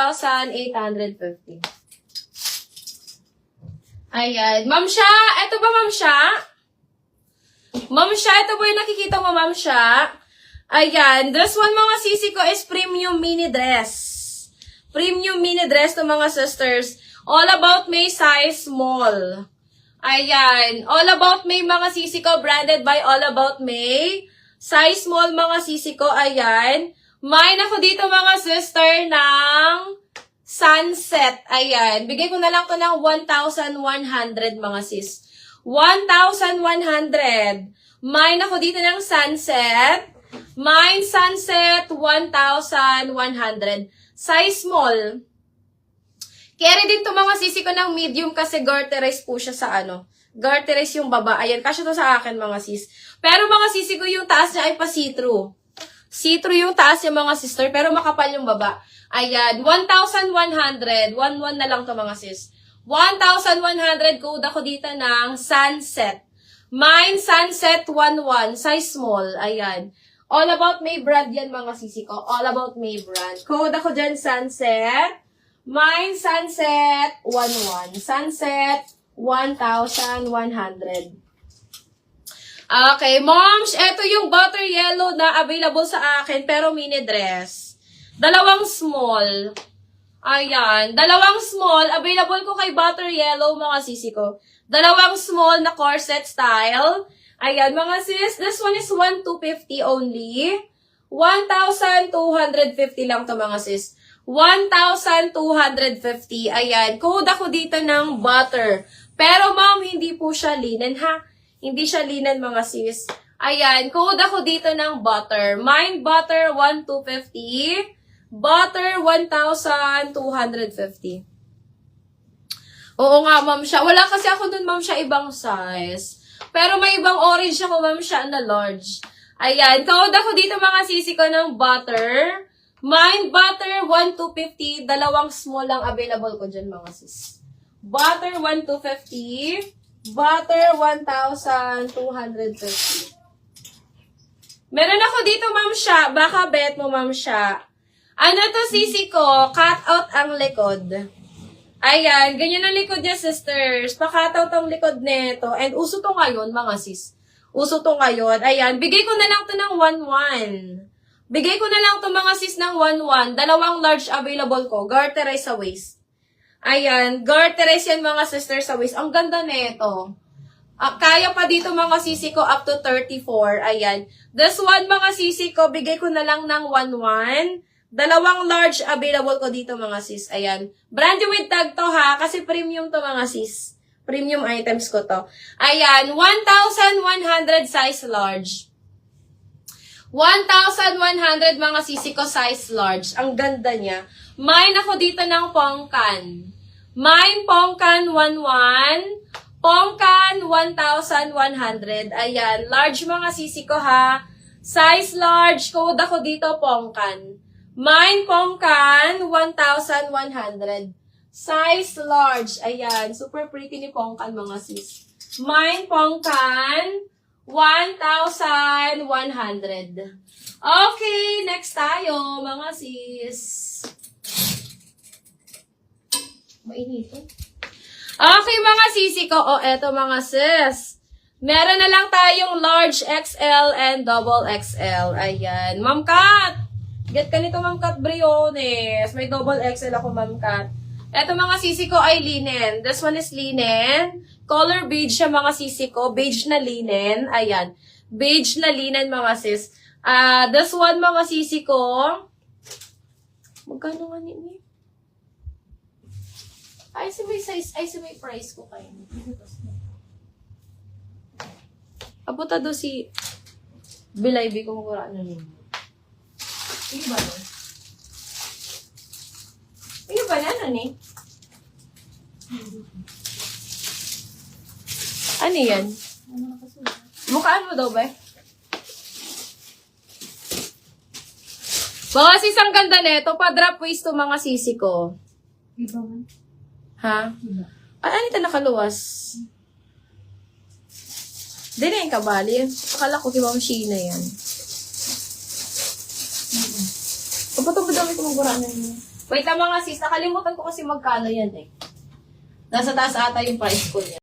1,850. Ayan. Ma'am Sha, ito ba Ma'am Sha? Ma'am Sha, ito ba yung nakikita mo Ma'am Sha? Ayan. This one mga sisi ko is premium mini dress. Premium mini dress to mga sisters. All About May size small. Ayan. All About May mga sisi ko. Branded by All About May. Size small mga sisi ko. Ayan. May ako dito mga sister ng sunset. Ayan. Bigay ko na lang to ng 1,100 mga sis. 1,100. May ako dito ng sunset. Mine sunset 1,100. Size small. Carry din to mga sisi ko ng medium kasi garterized po siya sa ano. Garterized yung baba. Ayan, kasya to sa akin mga sis. Pero mga sisi ko yung taas niya ay pa see-through. See-through yung taas niya mga sister, pero makapal yung baba. Ayan, 1,100. 1,1 na lang to mga sis. 1,100 code ako dito ng sunset. Mine sunset 1,1. Size small. Ayan. All About May brand yan mga sisi ko. All About May brand. Code ako dyan, sunset. Mine, sunset, 1,1. Sunset, 1,100. Okay, moms, eto yung butter yellow na available sa akin, pero mini dress. Dalawang small. Ayan, dalawang small. Available ko kay butter yellow, mga sisi ko. Dalawang small na corset style. Ayan, mga sis, this one is 1,250 only. 1,250 lang to mga sis. 1,250. Ayan, code ako dito ng butter. Pero ma'am, hindi po siya linen ha. Hindi siya linen mga sis. Ayan, code ako dito ng butter. Mine butter 1,250. Butter 1,250. Oo nga ma'am siya. Wala kasi ako dun ma'am siya ibang size. Pero may ibang orange ako, ma'am, siya na large. Ayan. Code ako dito, mga sisi ko ng butter. Mine butter, 1,250. Dalawang small lang available ko dyan, mga sis. Butter, 1,250. Butter, 1,250. Meron ako dito, ma'am, siya. Baka bet mo, ma'am, siya. Ano to, sisi ko? Cut out ang likod. Ayan, ganyan ang likod niya, sisters. Pakataw tong likod nito. And uso to ngayon, mga sis. Uso to ngayon. Ayan, bigay ko na lang to ng 1,1. Bigay ko na lang to mga sis ng 1,1. Dalawang large available ko. Garterize sa waist. Ayan, garterize yan mga sisters sa waist. Ang ganda nito. Kaya pa dito mga sisi ko up to 34. Ayan. This one mga sisi ko, bigay ko na lang ng 1,1. Dalawang large available ko dito mga sis. Ayan. Brand new with tag to ha. Kasi premium to mga sis. Premium items ko to. Ayan. 1,100 size large. 1,100 mga sisi ko size large. Ang ganda niya. Mine ako dito ng pongkan. Mine pongkan 1,1. Pongkan 1,100. Ayan. Large mga sisi ko ha. Size large. Code ako dito pongkan. Mine Pongkan, 1,100. Size large. Ayan. Super pretty ni Pongkan, mga sis. Mine Pongkan, 1,100. Okay, next tayo, mga sis. Mainit eh. Okay, mga sisi ko. O, eto mga sis. Meron na lang tayong large XL and double XL. Ayan. Ma'am Kat. Get ka nito, Ma'am Kat Briones. May double XL ako, Ma'am Kat. Ito mga sisi ko ay linen. This one is linen. Color beige siya, mga sisi ko. Beige na linen. Ayan. Beige na linen, mga sis. This one, mga sisi ko. Magkano nga nini? Ay, si may size. Ay, si may price ko kayo. Abuta do si Bilaybi kung kuraan na nini. Iyo ba na? Iyo ba na, ano ni? Ano yan? Mukhaan mo daw ba? Mga sis, ang ganda nito. Pa-drop waist to mga sisi ko. Iba man. Ha? Iba. Ano ito nakaluwas? Di na yung kabali. Akala ko kay Ma'am Sheena yan. Kapag ito ba dami ko maguraan niya? Wait lang mga sis, nakalimutan ko kasi magkano yan eh. Nasa taas ata yung price ko niya.